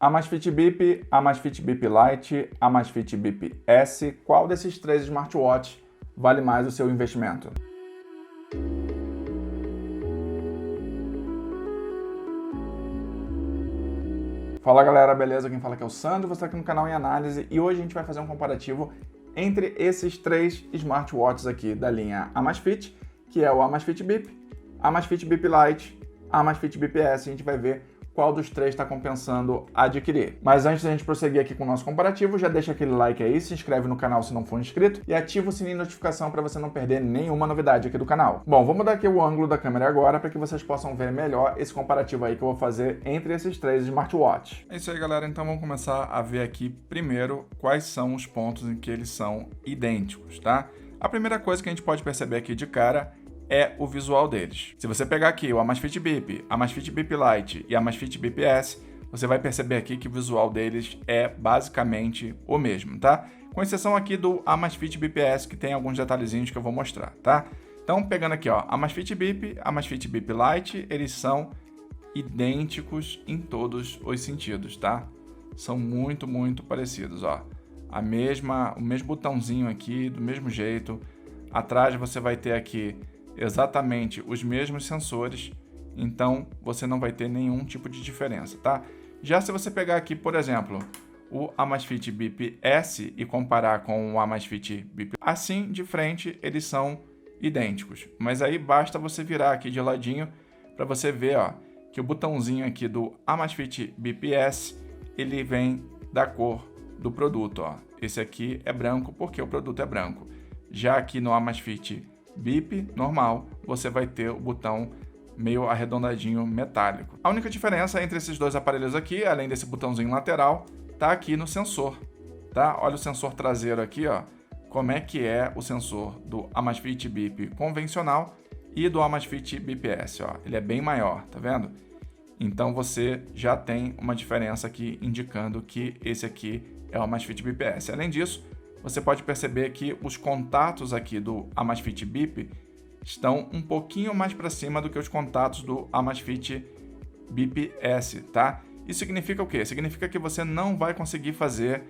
Amazfit Bip, Amazfit Bip Lite, Amazfit Bip S, qual desses três smartwatches vale mais o seu investimento? Fala galera, beleza? Quem fala aqui é o Sandro, você está aqui no canal em análise e hoje a gente vai fazer um comparativo entre esses três smartwatches aqui da linha Amazfit, que é o Amazfit Bip, Amazfit Bip Lite, Amazfit Bip S. A gente vai ver qual dos três está compensando adquirir. Mas antes da gente prosseguir aqui com o nosso comparativo, já deixa aquele like aí, se inscreve no canal se não for inscrito e ativa o sininho de notificação para você não perder nenhuma novidade aqui do canal. Bom, vou mudar aqui o ângulo da câmera agora para que vocês possam ver melhor esse comparativo aí que eu vou fazer entre esses três smartwatches. É isso aí, galera. Então vamos começar a ver aqui primeiro quais são os pontos em que eles são idênticos, tá? A primeira coisa que a gente pode perceber aqui de cara é o visual deles. Se você pegar aqui o Amazfit Bip, Amazfit Bip Lite e Amazfit Bip S, você vai perceber aqui que o visual deles é basicamente o mesmo, tá? Com exceção aqui do Amazfit Bip S, que tem alguns detalhezinhos que eu vou mostrar, tá? Então, pegando aqui, ó, Amazfit Bip, Amazfit Bip Lite, eles são idênticos em todos os sentidos, tá? São muito, muito parecidos, ó. O mesmo botãozinho aqui, do mesmo jeito. Atrás você vai ter aqui exatamente os mesmos sensores, então você não vai ter nenhum tipo de diferença, tá? Já se você pegar aqui, por exemplo, o Amazfit Bip S e comparar com o Amazfit Bip, assim de frente eles são idênticos, mas aí basta você virar aqui de ladinho para você ver, ó, que o botãozinho aqui do Amazfit Bip S ele vem da cor do produto, ó. Esse aqui é branco porque o produto é branco. Já aqui no Amazfit Bip normal, você vai ter o botão meio arredondadinho metálico. A única diferença entre esses dois aparelhos aqui, além desse botãozinho lateral, tá aqui no sensor, tá? Olha o sensor traseiro aqui, ó, como é que é o sensor do Amazfit Bip convencional e do Amazfit Bip S, ó. Ele é bem maior, tá vendo? Então você já tem uma diferença aqui indicando que esse aqui é o Amazfit Bip S. Além disso, você pode perceber que os contatos aqui do Amazfit Bip estão um pouquinho mais para cima do que os contatos do Amazfit Bip S, tá? Isso significa o quê? Significa que você não vai conseguir fazer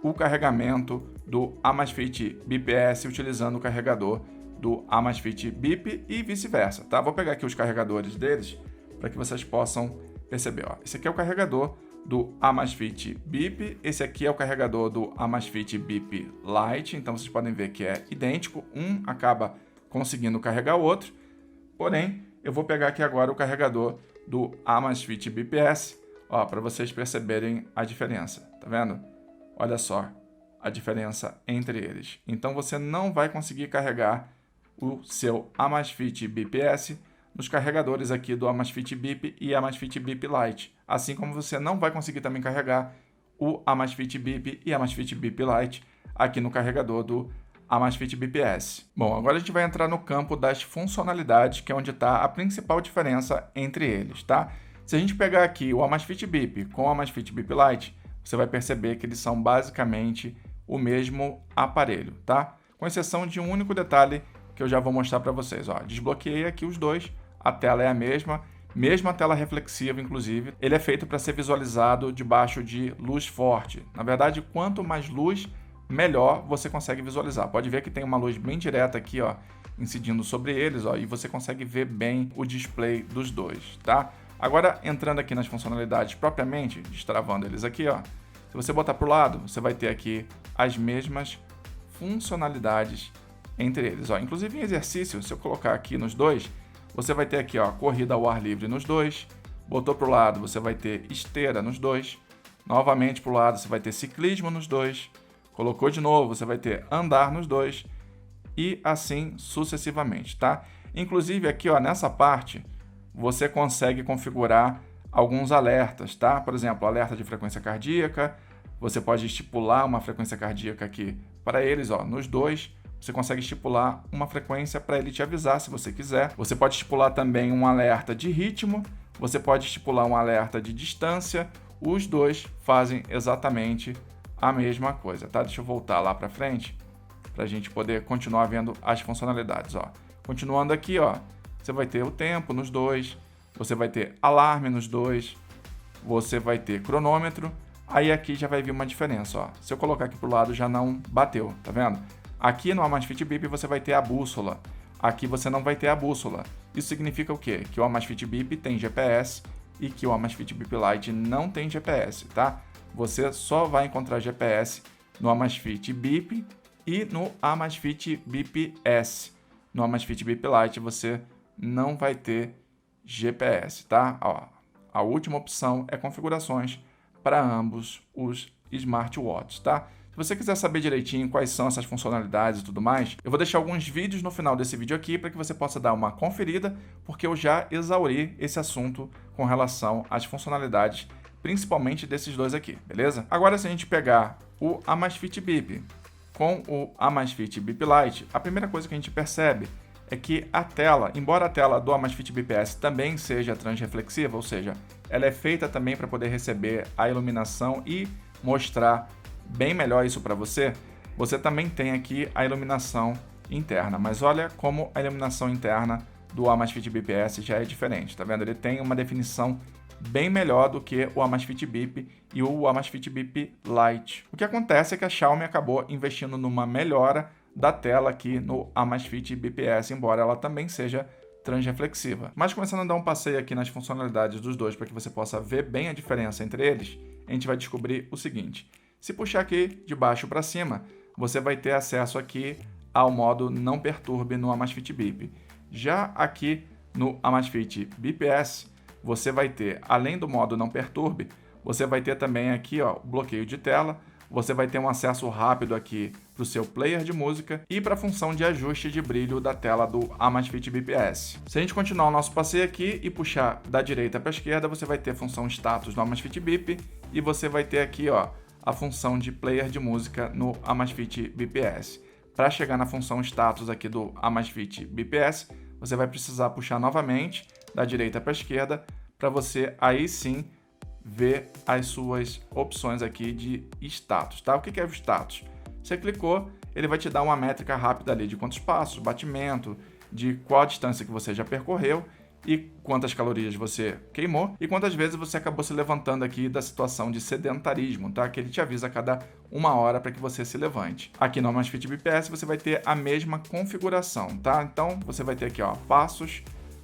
o carregamento do Amazfit Bip S utilizando o carregador do Amazfit Bip e vice-versa, tá? Vou pegar aqui os carregadores deles para que vocês possam perceber, ó. Esse aqui é o carregador do Amazfit Bip, esse aqui é o carregador do Amazfit Bip Lite, então vocês podem ver que é idêntico, um acaba conseguindo carregar o outro, porém, eu vou pegar aqui agora o carregador do Amazfit Bip S, ó, para vocês perceberem a diferença, tá vendo? Olha só a diferença entre eles. Então você não vai conseguir carregar o seu Amazfit Bip S nos carregadores aqui do Amazfit Bip e Amazfit Bip Lite, assim como você não vai conseguir também carregar o Amazfit Bip e Amazfit Bip Lite aqui no carregador do Amazfit Bip S. Bom, agora a gente vai entrar no campo das funcionalidades, que é onde está a principal diferença entre eles, tá? Se a gente pegar aqui o Amazfit Bip com o Amazfit Bip Lite, você vai perceber que eles são basicamente o mesmo aparelho, tá? Com exceção de um único detalhe que eu já vou mostrar para vocês, ó. Desbloqueei aqui os dois, a tela é a mesma tela reflexiva, inclusive. Ele é feito para ser visualizado debaixo de luz forte. Na verdade, quanto mais luz, melhor você consegue visualizar. Pode ver que tem uma luz bem direta aqui, ó, incidindo sobre eles, ó, e você consegue ver bem o display dos dois, tá? Agora, entrando aqui nas funcionalidades propriamente, destravando eles aqui, ó, se você botar para o lado, você vai ter aqui as mesmas funcionalidades entre eles, ó. Inclusive em exercício, se eu colocar aqui nos dois, você vai ter aqui, ó, corrida ao ar livre nos dois, botou para o lado, você vai ter esteira nos dois, novamente para o lado, você vai ter ciclismo nos dois, colocou de novo, você vai ter andar nos dois e assim sucessivamente, tá? Inclusive aqui, ó, nessa parte, você consegue configurar alguns alertas, tá? Por exemplo, alerta de frequência cardíaca, você pode estipular uma frequência cardíaca aqui para eles, ó, nos dois. Você consegue estipular uma frequência para ele te avisar se você quiser. Você pode estipular também um alerta de ritmo, você pode estipular um alerta de distância. Os dois fazem exatamente a mesma coisa, tá? Deixa eu voltar lá para frente para a gente poder continuar vendo as funcionalidades, ó. Continuando aqui, ó, você vai ter o tempo nos dois, você vai ter alarme nos dois, você vai ter cronômetro, aí aqui já vai vir uma diferença, ó. Se eu colocar aqui pro lado já não bateu, tá vendo? Aqui no Amazfit Bip você vai ter a bússola, aqui você não vai ter a bússola. Isso significa o quê? Que o Amazfit Bip tem GPS e que o Amazfit Bip Lite não tem GPS, tá? Você só vai encontrar GPS no Amazfit Bip e no Amazfit Bip S. No Amazfit Bip Lite você não vai ter GPS, tá? Ó, a última opção é configurações para ambos os smartwatches, tá? Se você quiser saber direitinho quais são essas funcionalidades e tudo mais, eu vou deixar alguns vídeos no final desse vídeo aqui para que você possa dar uma conferida, porque eu já exauri esse assunto com relação às funcionalidades, principalmente desses dois aqui, beleza? Agora, se a gente pegar o Amazfit Bip com o Amazfit Bip Lite, a primeira coisa que a gente percebe é que a tela, embora a tela do Amazfit Bip S também seja transreflexiva, ou seja, ela é feita também para poder receber a iluminação e mostrar bem melhor isso para você, você também tem aqui a iluminação interna, mas olha como a iluminação interna do Amazfit Bip S já é diferente, tá vendo? Ele tem uma definição bem melhor do que o Amazfit Bip e o Amazfit Bip Lite. O que acontece é que a Xiaomi acabou investindo numa melhora da tela aqui no Amazfit Bip S, embora ela também seja transreflexiva. Mas começando a dar um passeio aqui nas funcionalidades dos dois para que você possa ver bem a diferença entre eles, a gente vai descobrir o seguinte. Se puxar aqui de baixo para cima, você vai ter acesso aqui ao modo não perturbe no Amazfit Bip. Já aqui no Amazfit Bip S, você vai ter, além do modo não perturbe, você vai ter também aqui ó, o bloqueio de tela, você vai ter um acesso rápido aqui para o seu player de música e para a função de ajuste de brilho da tela do Amazfit Bip S. Se a gente continuar o nosso passeio aqui e puxar da direita para a esquerda, você vai ter a função status no Amazfit Bip e você vai ter aqui ó, a função de player de música no Amazfit Bip S. Para chegar na função status aqui do Amazfit Bip S, você vai precisar puxar novamente da direita para a esquerda para você aí sim ver as suas opções aqui de status, tá? O que é o status? Você clicou, ele vai te dar uma métrica rápida ali de quantos passos, batimento, de qual a distância que você já percorreu e quantas calorias você queimou e quantas vezes você acabou se levantando aqui da situação de sedentarismo, tá? Que ele te avisa a cada 1 hora para que você se levante. Aqui no Amazfit Bip S você vai ter a mesma configuração, tá? Então você vai ter aqui, ó, passos,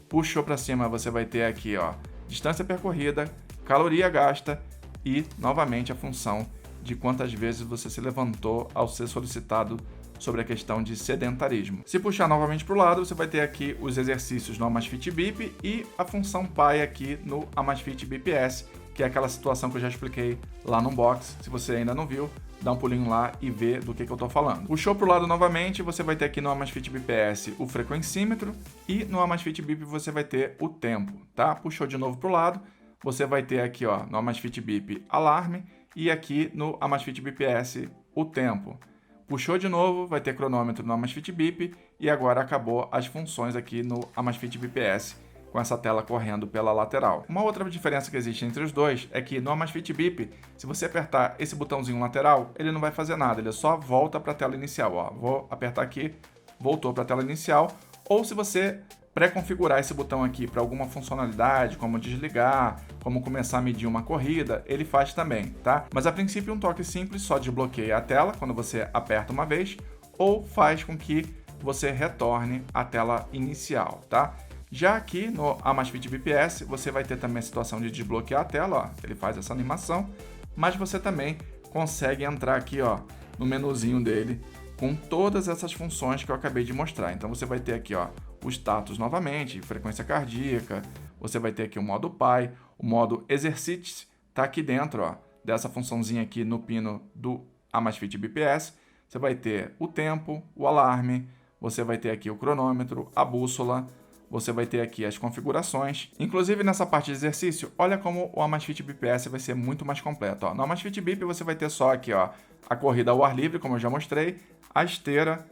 puxou para cima, você vai ter aqui, ó, distância percorrida, caloria gasta e, novamente, a função de quantas vezes você se levantou ao ser solicitado sobre a questão de sedentarismo. Se puxar novamente para o lado, você vai ter aqui os exercícios no Amazfit Bip e a função Pai aqui no Amazfit Bip S, que é aquela situação que eu já expliquei lá no unboxing. Se você ainda não viu, dá um pulinho lá e vê do que eu estou falando. Puxou para o lado novamente, você vai ter aqui no Amazfit Bip S o frequencímetro e no Amazfit Bip você vai ter o tempo, tá? Puxou de novo para o lado, você vai ter aqui ó, no Amazfit Bip alarme e aqui no Amazfit Bip S o tempo. Puxou de novo, vai ter cronômetro no Amazfit Bip e agora acabou as funções aqui no Amazfit Bip S com essa tela correndo pela lateral. Uma outra diferença que existe entre os dois é que no Amazfit Bip, se você apertar esse botãozinho lateral, ele não vai fazer nada, ele só volta para a tela inicial. Ó, vou apertar aqui, voltou para a tela inicial. Ou se você pré-configurar esse botão aqui para alguma funcionalidade, como desligar, como começar a medir uma corrida, ele faz também, tá? Mas a princípio um toque simples só desbloqueia a tela quando você aperta uma vez ou faz com que você retorne à tela inicial, tá? Já aqui no Amazfit Bip S, você vai ter também a situação de desbloquear a tela, ó, ele faz essa animação, mas você também consegue entrar aqui, ó, no menuzinho dele com todas essas funções que eu acabei de mostrar. Então você vai ter aqui, ó, o status novamente, frequência cardíaca, você vai ter aqui o modo Pai, o modo Exercite, tá aqui dentro, ó, dessa funçãozinha aqui no pino do Amazfit Bip S. Você vai ter o tempo, o alarme, você vai ter aqui o cronômetro, a bússola, você vai ter aqui as configurações. Inclusive nessa parte de exercício, olha como o Amazfit Bip S vai ser muito mais completo. Ó. No Amazfit Bip você vai ter só aqui ó, a corrida ao ar livre, como eu já mostrei, a esteira,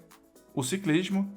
o ciclismo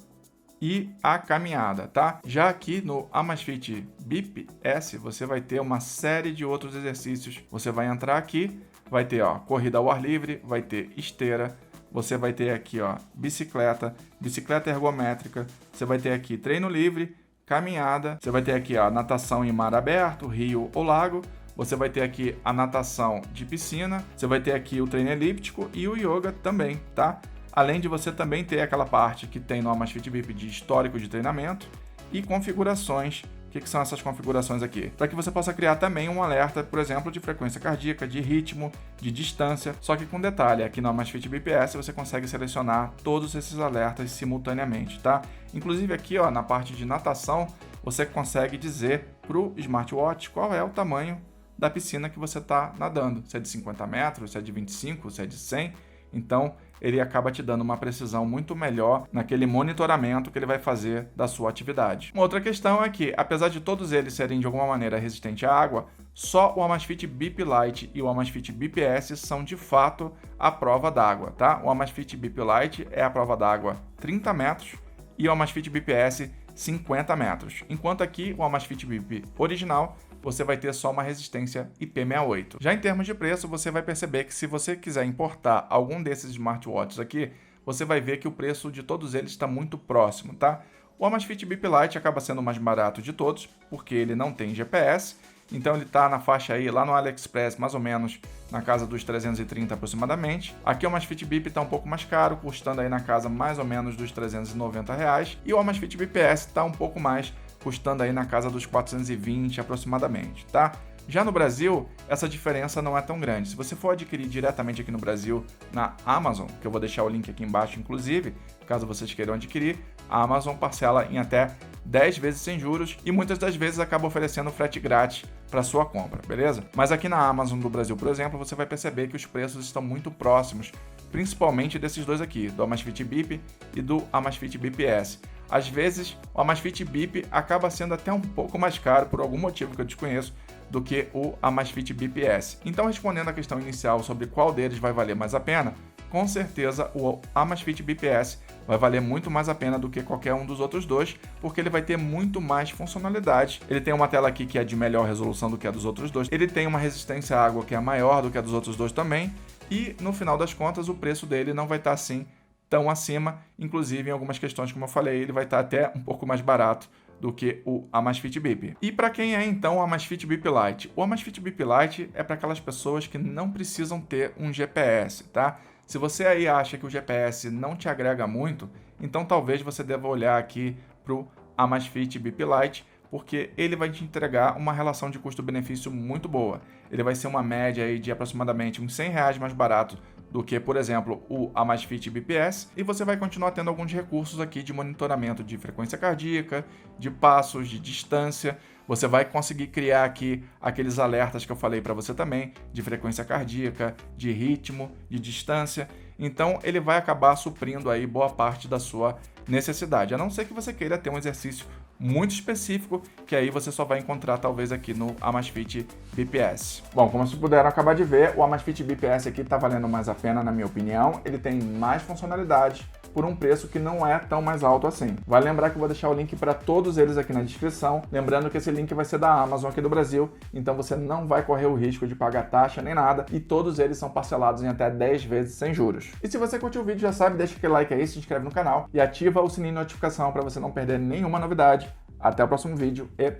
e a caminhada, tá? Já aqui no Amazfit Bip S, você vai ter uma série de outros exercícios. Você vai entrar aqui, vai ter ó, corrida ao ar livre, vai ter esteira, você vai ter aqui ó, bicicleta, bicicleta ergométrica, você vai ter aqui treino livre, caminhada, você vai ter aqui ó, natação em mar aberto, rio ou lago, você vai ter aqui a natação de piscina, você vai ter aqui o treino elíptico e o yoga também, tá? Além de você também ter aquela parte que tem no Amazfit Bip de histórico de treinamento e configurações. O que são essas configurações aqui? Para que você possa criar também um alerta, por exemplo, de frequência cardíaca, de ritmo, de distância. Só que com detalhe, aqui no Amazfit BPS você consegue selecionar todos esses alertas simultaneamente, tá? Inclusive aqui, ó, na parte de natação, você consegue dizer para o smartwatch qual é o tamanho da piscina que você está nadando. Se é de 50 metros, se é de 25, se é de 100. Então, ele acaba te dando uma precisão muito melhor naquele monitoramento que ele vai fazer da sua atividade. Uma outra questão é que, apesar de todos eles serem de alguma maneira resistentes à água, só o Amazfit Bip Lite e o Amazfit BPS são de fato a prova d'água, tá? O Amazfit Bip Lite é a prova d'água 30 metros e o Amazfit BPS 50 metros, enquanto aqui o Amazfit Bip original você vai ter só uma resistência IP68. Já em termos de preço, você vai perceber que se você quiser importar algum desses smartwatches aqui, você vai ver que o preço de todos eles está muito próximo, tá? O Amazfit Bip Lite acaba sendo o mais barato de todos, porque ele não tem GPS, então ele está na faixa aí, lá no AliExpress, mais ou menos na casa dos 330 aproximadamente. Aqui o Amazfit Bip está um pouco mais caro, custando aí na casa mais ou menos dos R$390, e o Amazfit BPS está um pouco mais, custando aí na casa dos 420 aproximadamente, tá? Já no Brasil, essa diferença não é tão grande. Se você for adquirir diretamente aqui no Brasil na Amazon, que eu vou deixar o link aqui embaixo, inclusive, caso vocês queiram adquirir, a Amazon parcela em até 10 vezes sem juros e muitas das vezes acaba oferecendo frete grátis para sua compra, beleza? Mas aqui na Amazon do Brasil, por exemplo, você vai perceber que os preços estão muito próximos, principalmente desses dois aqui, do Amazfit Bip e do Amazfit BPS. Às vezes, o Amazfit Bip acaba sendo até um pouco mais caro, por algum motivo que eu desconheço, do que o Amazfit BPS. Então, respondendo à questão inicial sobre qual deles vai valer mais a pena, com certeza o Amazfit BPS vai valer muito mais a pena do que qualquer um dos outros dois, porque ele vai ter muito mais funcionalidade. Ele tem uma tela aqui que é de melhor resolução do que a dos outros dois, ele tem uma resistência à água que é maior do que a dos outros dois também, e no final das contas o preço dele não vai estar assim tão acima, inclusive em algumas questões, como eu falei, ele vai estar até um pouco mais barato do que o Amazfit Bip. E para quem é então o Amazfit Bip Lite? O Amazfit Bip Lite é para aquelas pessoas que não precisam ter um GPS, tá? Se você aí acha que o GPS não te agrega muito, então talvez você deva olhar aqui para o Amazfit Bip Lite, porque ele vai te entregar uma relação de custo-benefício muito boa. Ele vai ser uma média aí de aproximadamente uns R$100 mais barato do que, por exemplo, o Amazfit BPS, e você vai continuar tendo alguns recursos aqui de monitoramento de frequência cardíaca, de passos, de distância. Você vai conseguir criar aqui aqueles alertas que eu falei para você também, de frequência cardíaca, de ritmo, de distância. Então, ele vai acabar suprindo aí boa parte da sua necessidade, a não ser que você queira ter um exercício muito específico, que aí você só vai encontrar talvez aqui no Amazfit BPS. Bom, como vocês puderam acabar de ver, o Amazfit BPS aqui está valendo mais a pena, na minha opinião. Ele tem mais funcionalidades por um preço que não é tão mais alto assim. Vale lembrar que eu vou deixar o link para todos eles aqui na descrição, lembrando que esse link vai ser da Amazon aqui do Brasil, então você não vai correr o risco de pagar taxa nem nada, e todos eles são parcelados em até 10 vezes sem juros. E se você curtiu o vídeo, já sabe, deixa aquele like aí, se inscreve no canal e ativa o sininho de notificação para você não perder nenhuma novidade. Até o próximo vídeo e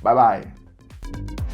bye bye!